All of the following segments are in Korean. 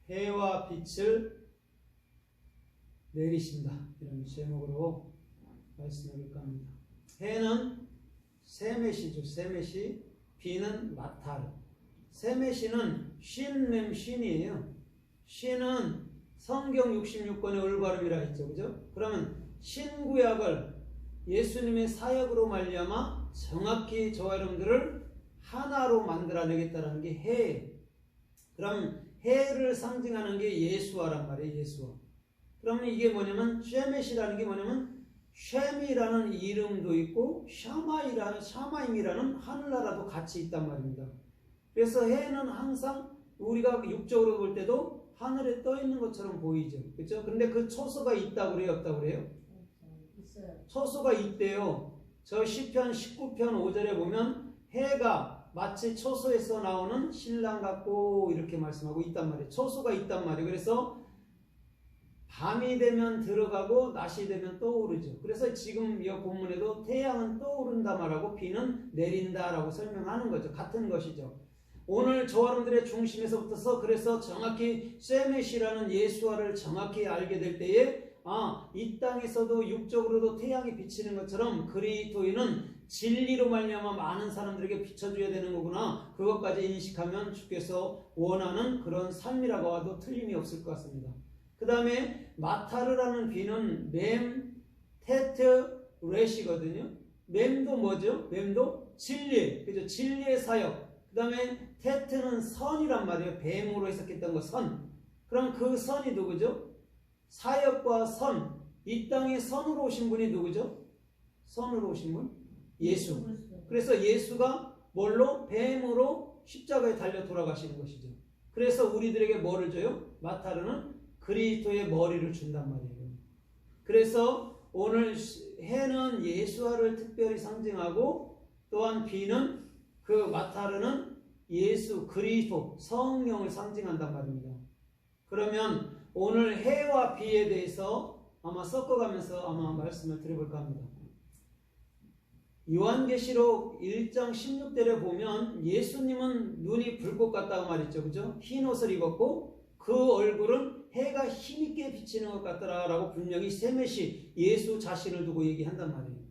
해와 빛을 내리신다. 이런 제목으로 말씀을 볼까 합니다. 해는 세메시죠. 세메시. 비는 마타르. 세메시는 쉰렘 쉰이에요. 쉰은 성경 66권의 올바름이라 했죠. 그죠? 그러면 신구약을 예수님의 사역으로 말미암아 정확히 저와 여러분들을 하나로 만들어내겠다는 게 해. 그럼 해를 상징하는 게 예수화란 말이에요. 예수화. 그러면 이게 뭐냐면 쉐메시라는 게 뭐냐면 쉐미라는 이름도 있고 샤마임이라는 하늘나라도 같이 있단 말입니다. 그래서 해는 항상 우리가 육적으로 볼 때도 하늘에 떠 있는 것처럼 보이죠. 그렇죠? 근데 그 초소가 있다고 그래요? 없다고 그래요? 있어요. 초소가 있대요. 저 시편 19편 5절에 보면 해가 마치 초소에서 나오는 신랑 같고 이렇게 말씀하고 있단 말이에요. 초소가 있단 말이에요. 그래서 밤이 되면 들어가고 낮이 되면 떠오르죠. 그래서 지금 이 본문에도 태양은 떠오른다 말하고 비는 내린다라고 설명하는 거죠. 같은 것이죠. 오늘 저와 여러분들의 중심에서부터서 그래서 정확히 세메시라는 예수화를 정확히 알게 될 때에 이 땅에서도 육적으로도 태양이 비치는 것처럼 그리스도인은 진리로 말미암아 많은 사람들에게 비춰줘야 되는 거구나. 그것까지 인식하면 주께서 원하는 그런 삶이라고 해도 틀림이 없을 것 같습니다. 그 다음에 마타르라는 비는 맴, 테트, 렛이거든요. 맴도 뭐죠? 맴도 진리, 그죠? 진리의 사역. 그 다음에 테트는 선이란 말이에요. 뱀으로 해석했던 거 선. 그럼 그 선이 누구죠? 사역과 선. 이 땅에 선으로 오신 분이 누구죠? 선으로 오신 분? 예수. 그래서 예수가 뭘로? 뱀으로 십자가에 달려 돌아가시는 것이죠. 그래서 우리들에게 뭐를 줘요? 마타르는 그리스도의 머리를 준단 말이에요. 그래서 오늘 해는 예수화를 특별히 상징하고 또한 비는 그 마타르는 예수 그리스도 성령을 상징한단 말입니다. 그러면 오늘 해와 비에 대해서 아마 섞어가면서 아마 말씀을 드려볼까 합니다. 요한계시록 1장 16절에 보면 예수님은 눈이 불꽃 같다고 말했죠. 그죠? 흰 옷을 입었고 그 얼굴은 해가 힘있게 비치는 것 같더라라고 분명히 세메시 예수 자신을 두고 얘기한단 말이에요.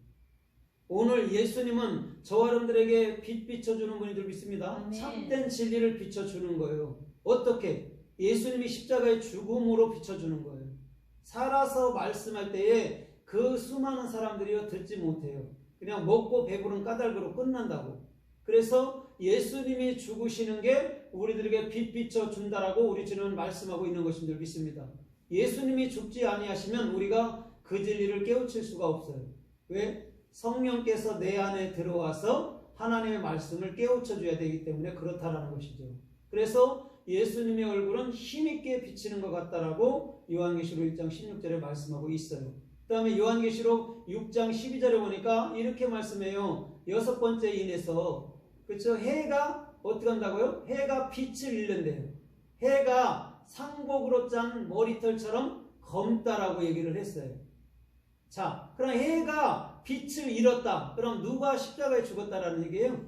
오늘 예수님은 저와 여러분들에게 빛 비춰주는 분인 줄 믿습니다. 참된 진리를 비춰주는 거예요. 어떻게? 예수님이 십자가의 죽음으로 비춰주는 거예요. 살아서 말씀할 때에 그 수많은 사람들이 듣지 못해요. 그냥 먹고 배부른 까닭으로 끝난다고. 그래서 예수님이 죽으시는 게 우리들에게 빛 비춰준다라고 우리 주님은 말씀하고 있는 것인 줄 믿습니다. 예수님이 죽지 아니하시면 우리가 그 진리를 깨우칠 수가 없어요. 왜? 성령께서 내 안에 들어와서 하나님의 말씀을 깨우쳐줘야 되기 때문에 그렇다라는 것이죠. 그래서 예수님의 얼굴은 힘있게 비치는 것 같다라고 요한계시록 1장 16절에 말씀하고 있어요. 그 다음에 요한계시록 6장 12절에 보니까 이렇게 말씀해요. 6번째 인에서 그렇죠? 해가 어떻게 한다고요? 해가 빛을 잃는데요. 해가 상복으로 짠 머리털처럼 검다라고 얘기를 했어요. 자, 그럼 해가 빛을 잃었다. 그럼 누가 십자가에 죽었다라는 얘기예요?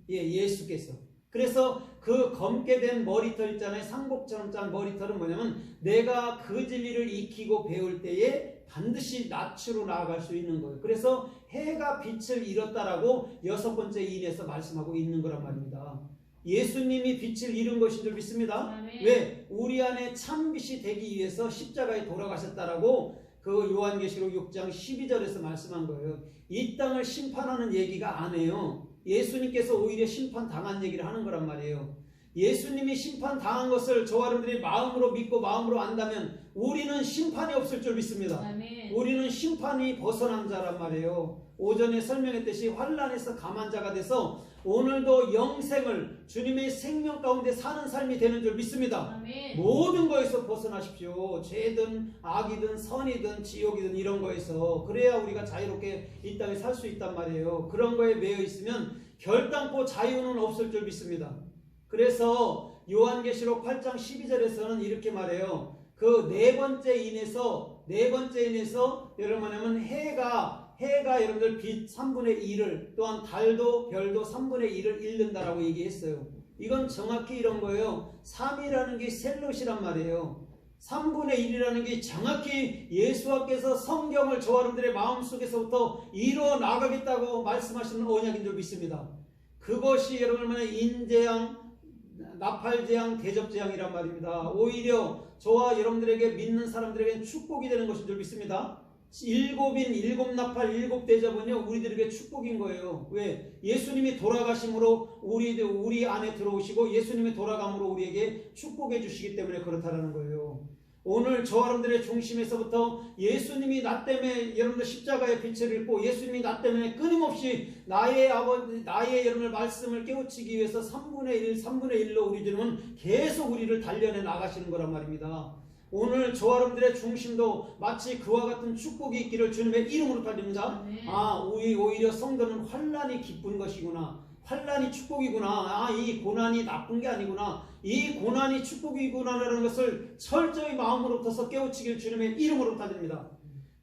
예수께서. 그래서 그 검게 된 머리털 있잖아요. 상복처럼 짠 머리털은 뭐냐면 내가 그 진리를 익히고 배울 때에 반드시 낯으로 나아갈 수 있는 거예요. 그래서 해가 빛을 잃었다라고 6번째 인에서 말씀하고 있는 거란 말입니다. 예수님이 빛을 잃은 것인 줄 믿습니다. 아멘. 왜? 우리 안에 참빛이 되기 위해서 십자가에 돌아가셨다라고 그 요한계시록 6장 12절에서 말씀한 거예요. 이 땅을 심판하는 얘기가 안 해요. 예수님께서 오히려 심판당한 얘기를 하는 거란 말이에요. 예수님이 심판당한 것을 저와 여러분들이 마음으로 믿고 마음으로 안다면 우리는 심판이 없을 줄 믿습니다. 아멘. 우리는 심판이 벗어난 자란 말이에요. 오전에 설명했듯이 환난에서 감한 자가 돼서 오늘도 영생을 주님의 생명 가운데 사는 삶이 되는 줄 믿습니다. 아멘. 모든 거에서 벗어나십시오. 죄든 악이든 선이든 지옥이든 이런 거에서. 그래야 우리가 자유롭게 이 땅에 살 수 있단 말이에요. 그런 거에 매여 있으면 결단코 자유는 없을 줄 믿습니다. 그래서 요한계시록 8장 12절에서는 이렇게 말해요. 그 네 번째 인에서 여러분 뭐냐면 해가 여러분들 빛 3분의 1을 또한 달도 별도 3분의 1을 잃는다라고 얘기했어요. 이건 정확히 이런 거예요. 3이라는 게 셀롯이란 말이에요. 3분의 1이라는 게 정확히 예수께서 성경을 저와 여러분들의 마음속에서부터 이루어 나가겠다고 말씀하시는 언약인 줄 믿습니다. 그것이 여러분만의 인재양, 나팔재앙, 대접재앙이란 말입니다. 오히려 저와 여러분들에게 믿는 사람들에게는 축복이 되는 것인 줄 믿습니다. 7인 7나팔 7대접은요 우리들에게 축복인 거예요. 왜? 예수님이 돌아가심으로 우리 안에 들어오시고 예수님이 돌아감으로 우리에게 축복해 주시기 때문에 그렇다라는 거예요. 오늘 저와 여러분들의 중심에서부터 예수님이 나 때문에 여러분들 십자가의 빛을 읽고 예수님이 나 때문에 끊임없이 나의 여러분들 말씀을 깨우치기 위해서 3분의 1로 우리 주님은 계속 우리를 단련해 나가시는 거란 말입니다. 오늘 저와 여러분들의 중심도 마치 그와 같은 축복이 있기를 주님의 이름으로 달립니다. 오히려 성도는 환난이 기쁜 것이구나. 환난이 축복이구나. 이 고난이 나쁜 게 아니구나. 이 고난이 축복이구나라는 것을 철저히 마음으로부터 깨우치길 주님의 이름으로 달립니다.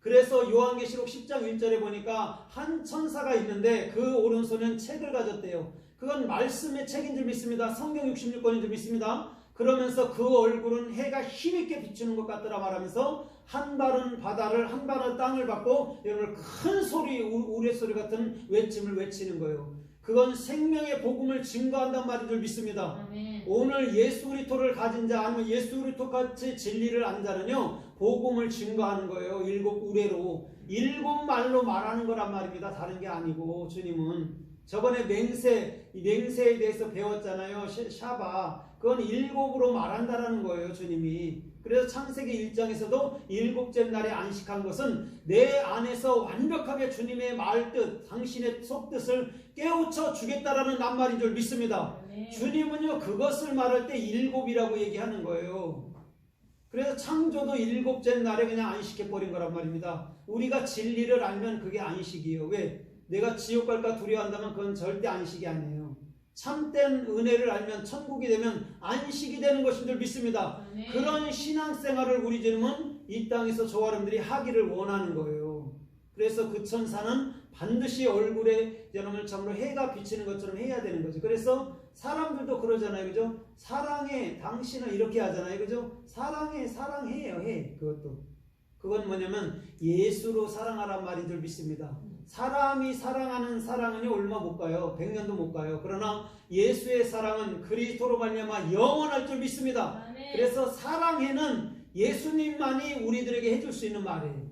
그래서 요한계시록 10장 1절에 보니까 한 천사가 있는데 그 오른손은 책을 가졌대요. 그건 말씀의 책인 줄 믿습니다. 성경 66권인 줄 믿습니다. 그러면서 그 얼굴은 해가 힘있게 비추는 것 같더라 말하면서 한 발은 바다를 한 발은 땅을 받고 여러분 큰 소리 우레소리 같은 외침을 외치는 거예요. 그건 생명의 복음을 증거한단 말인 줄 믿습니다. 아멘. 오늘 예수 그리스도를 가진 자 아니면 예수 그리스도 같이 진리를 아는 자는요 복음을 증거하는 거예요. 7 우레로 7 말로 말하는 거란 말입니다. 다른 게 아니고 주님은 저번에 맹세에 대해서 배웠잖아요. 샤바 그건 7으로 말한다라는 거예요. 주님이. 그래서 창세기 1장에서도 7째 날에 안식한 것은 내 안에서 완벽하게 주님의 말뜻 당신의 속뜻을 깨우쳐 주겠다라는 낱말인 줄 믿습니다. 네. 주님은요 그것을 말할 때 7이라고 얘기하는 거예요. 그래서 창조도 7째 날에 그냥 안식해버린 거란 말입니다. 우리가 진리를 알면 그게 안식이에요. 왜? 내가 지옥 갈까 두려워한다면 그건 절대 안식이 아니에요. 참된 은혜를 알면 천국이 되면 안식이 되는 것인 줄 믿습니다. 네. 그런 신앙생활을 우리 주님은 이 땅에서 저와 여러분들이 하기를 원하는 거예요. 그래서 그 천사는 반드시 얼굴에 여러분을 참으로 해가 비치는 것처럼 해야 되는 거죠. 그래서 사람들도 그러잖아요. 그죠? 사랑해 당신은 이렇게 하잖아요. 그죠? 사랑해요. 그건 뭐냐면 예수로 사랑하란 말인 줄 믿습니다. 사람이 사랑하는 사랑은 얼마 못 가요. 100년도 못 가요. 그러나 예수의 사랑은 그리스도로 말미암아 영원할 줄 믿습니다. 그래서 사랑해는 예수님만이 우리들에게 해줄 수 있는 말이에요.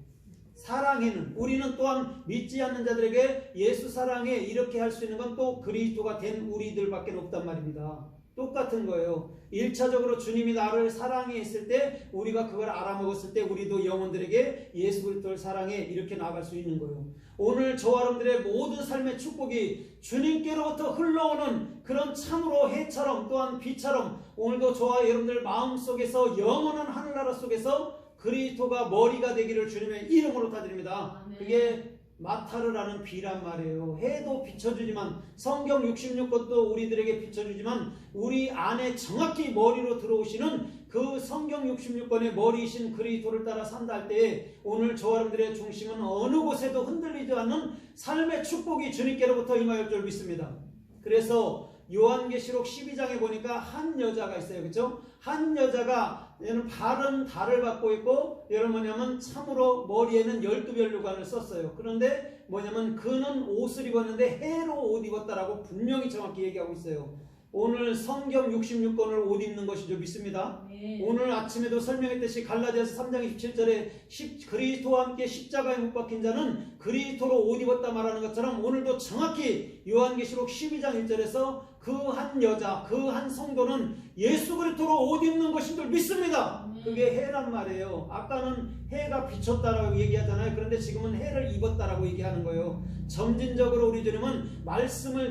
사랑해는 우리는 또한 믿지 않는 자들에게 예수 사랑해 이렇게 할 수 있는 건 또 그리스도가 된 우리들밖에 없단 말입니다. 똑같은 거예요. 1차적으로 주님이 나를 사랑해 했을 때 우리가 그걸 알아먹었을 때 우리도 영혼들에게 예수 그리스도를 사랑해 이렇게 나아갈 수 있는 거예요. 오늘 저와 여러분들의 모든 삶의 축복이 주님께로부터 흘러오는 그런 참으로 해처럼 또한 비처럼 오늘도 저와 여러분들 마음속에서 영원한 하늘나라 속에서 그리스도가 머리가 되기를 주님의 이름으로 타드립니다. 그게 마타르라는 비란 말이에요. 해도 비춰주지만 성경 66권도 우리들에게 비춰주지만 우리 안에 정확히 머리로 들어오시는 그 성경 66권의 머리이신 그리스도를 따라 산다 할 때에 오늘 저와 여러분들의 중심은 어느 곳에도 흔들리지 않는 삶의 축복이 주님께로부터 임하였을 줄 믿습니다. 그래서 요한계시록 12장에 보니까 한 여자가 있어요. 그렇죠? 한 여자가 얘는 바른 달을 받고 있고 얘는 뭐냐면 참으로 머리에는 12별류관을 썼어요. 그런데 뭐냐면 그는 옷을 입었는데 해로 옷 입었다라고 분명히 정확히 얘기하고 있어요. 오늘 성경 66권을 옷 입는 것인 줄 믿습니다. 오늘 아침에도 설명했듯이 갈라디아서 3장 27절에 그리스도와 함께 십자가에 못 박힌 자는 그리스도로 옷 입었다 말하는 것처럼 오늘도 정확히 요한계시록 12장 1절에서 그 한 여자, 그 한 성도는 예수 그리스도로 옷 입는 것인 줄 믿습니다. 그게 해란 말이에요. 아까는 해가 비쳤다라고 얘기하잖아요. 그런데 지금은 해를 입었다라고 얘기하는 거예요. 점진적으로 우리 주님은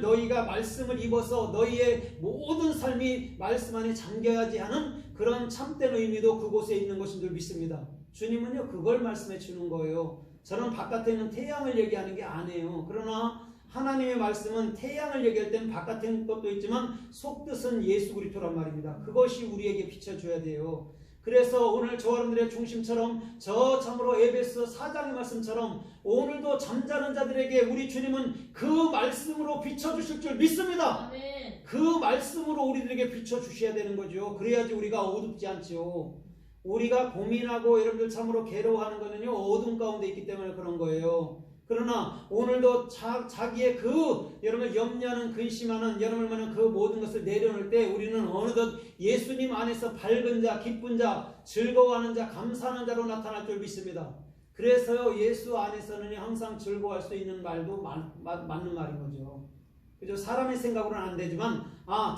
너희가 말씀을 입어서 너희의 모든 삶이 말씀 안에 잠겨야지 하는 그런 참된 의미도 그곳에 있는 것인 줄 믿습니다. 주님은요 그걸 말씀해 주는 거예요. 저는 바깥에 있는 태양을 얘기하는 게 아니에요. 그러나 하나님의 말씀은 태양을 얘기할 때는 바깥에 것도 있지만 속뜻은 예수 그리스도란 말입니다. 그것이 우리에게 비춰줘야 돼요. 그래서 오늘 저와 여러분들의 중심처럼 저 참으로 에베소 4장의 말씀처럼 오늘도 잠자는 자들에게 우리 주님은 그 말씀으로 비춰주실 줄 믿습니다. 아멘. 그 말씀으로 우리들에게 비춰주셔야 되는 거죠. 그래야지 우리가 어둡지 않죠. 우리가 고민하고 여러분들 참으로 괴로워하는 거는요, 어둠 가운데 있기 때문에 그런 거예요. 그러나 오늘도 자기의 그 여러분을 염려하는 근심하는 여러분을 그 모든 것을 내려놓을 때 우리는 어느덧 예수님 안에서 밝은 자, 기쁜 자, 즐거워하는 자, 감사하는 자로 나타날 줄 믿습니다. 그래서요, 예수 안에서는 항상 즐거워할 수 있는 말도 맞는 말인 거죠. 그죠? 사람의 생각으로는 안 되지만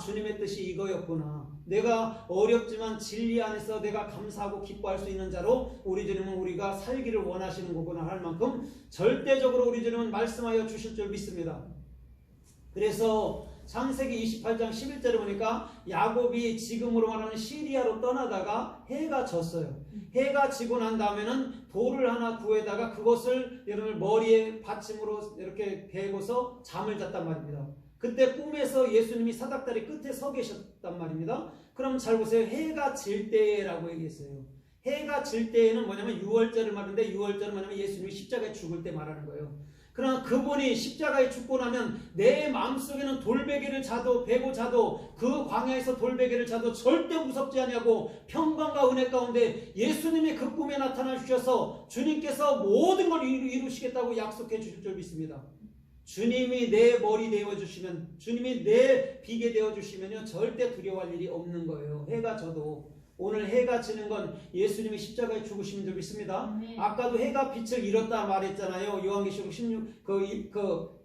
주님의 뜻이 이거였구나. 내가 어렵지만 진리 안에서 내가 감사하고 기뻐할 수 있는 자로 우리 주님은 우리가 살기를 원하시는 거구나 할 만큼 절대적으로 우리 주님은 말씀하여 주실 줄 믿습니다. 그래서 창세기 28장 11절에 보니까 야곱이 지금으로 말하는 시리아로 떠나다가 해가 졌어요. 해가 지고 난 다음에는 돌을 하나 구해다가 그것을 여러분 머리에 받침으로 이렇게 베고서 잠을 잤단 말입니다. 그때 꿈에서 예수님이 사닥다리 끝에 서 계셨단 말입니다. 그럼 잘 보세요. 해가 질 때라고 얘기했어요. 해가 질 때에는 뭐냐면 6월절을 말하는데 6월절은 뭐냐면 예수님이 십자가에 죽을 때 말하는 거예요. 그러나 그분이 십자가에 죽고 나면 내 마음속에는 돌베개를 베고 자도 그 광야에서 돌베개를 자도 절대 무섭지 않냐고 평강과 은혜 가운데 예수님이 그 꿈에 나타나 주셔서 주님께서 모든 걸 이루시겠다고 약속해 주실 줄 믿습니다. 주님이 내 머리 되어주시면, 주님이 내 비계 되어주시면요, 절대 두려워할 일이 없는 거예요. 해가 져도. 오늘 해가 지는 건 예수님이 십자가에 죽으신 줄 믿습니다. 아까도 해가 빛을 잃었다 말했잖아요. 요한계시록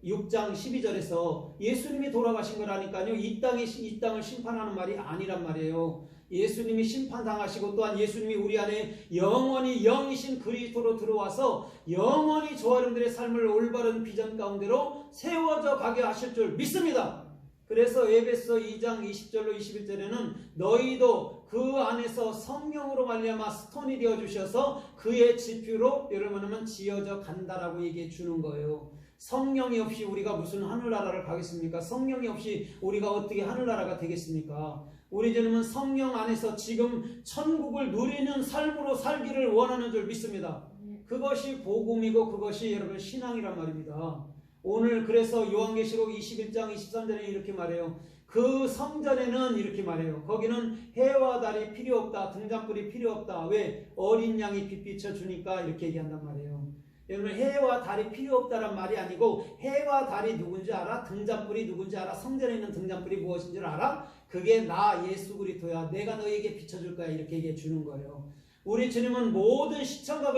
6장 12절에서 예수님이 돌아가신 거라니까요. 이 땅을 심판하는 말이 아니란 말이에요. 예수님이 심판당하시고 또한 예수님이 우리 안에 영원히 영이신 그리스도로 들어와서 영원히 저와 여러분들의 삶을 올바른 비전 가운데로 세워져 가게 하실 줄 믿습니다. 그래서 에베소 2장 20절로 21절에는 너희도 그 안에서 성령으로 말미암아 스톤이 되어 주셔서 그의 지표로 여러분은 지어져 간다라고 얘기해 주는 거예요. 성령이 없이 우리가 무슨 하늘나라를 가겠습니까? 성령이 없이 우리가 어떻게 하늘나라가 되겠습니까? 우리 주님은 성령 안에서 지금 천국을 누리는 삶으로 살기를 원하는 줄 믿습니다. 그것이 복음이고 그것이 여러분 신앙이란 말입니다. 오늘 그래서 요한계시록 21장 23절에 이렇게 말해요. 그 성전에는 이렇게 말해요. 거기는 해와 달이 필요 없다. 등잔불이 필요 없다. 왜? 어린 양이 빛 비춰주니까 이렇게 얘기한단 말이에요. 여러분 해와 달이 필요 없다란 말이 아니고 해와 달이 누군지 알아? 등잔불이 누군지 알아? 성전에 있는 등잔불이 무엇인 줄 알아? 그게 나 예수 그리스도야. 내가 너에게 비춰줄 거야. 이렇게 얘기해 주는 거예요. 우리 주님은 모든 시청각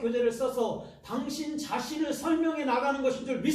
교재를 써서 당신 자신을 설명해 나가는 것인 줄 믿습니다.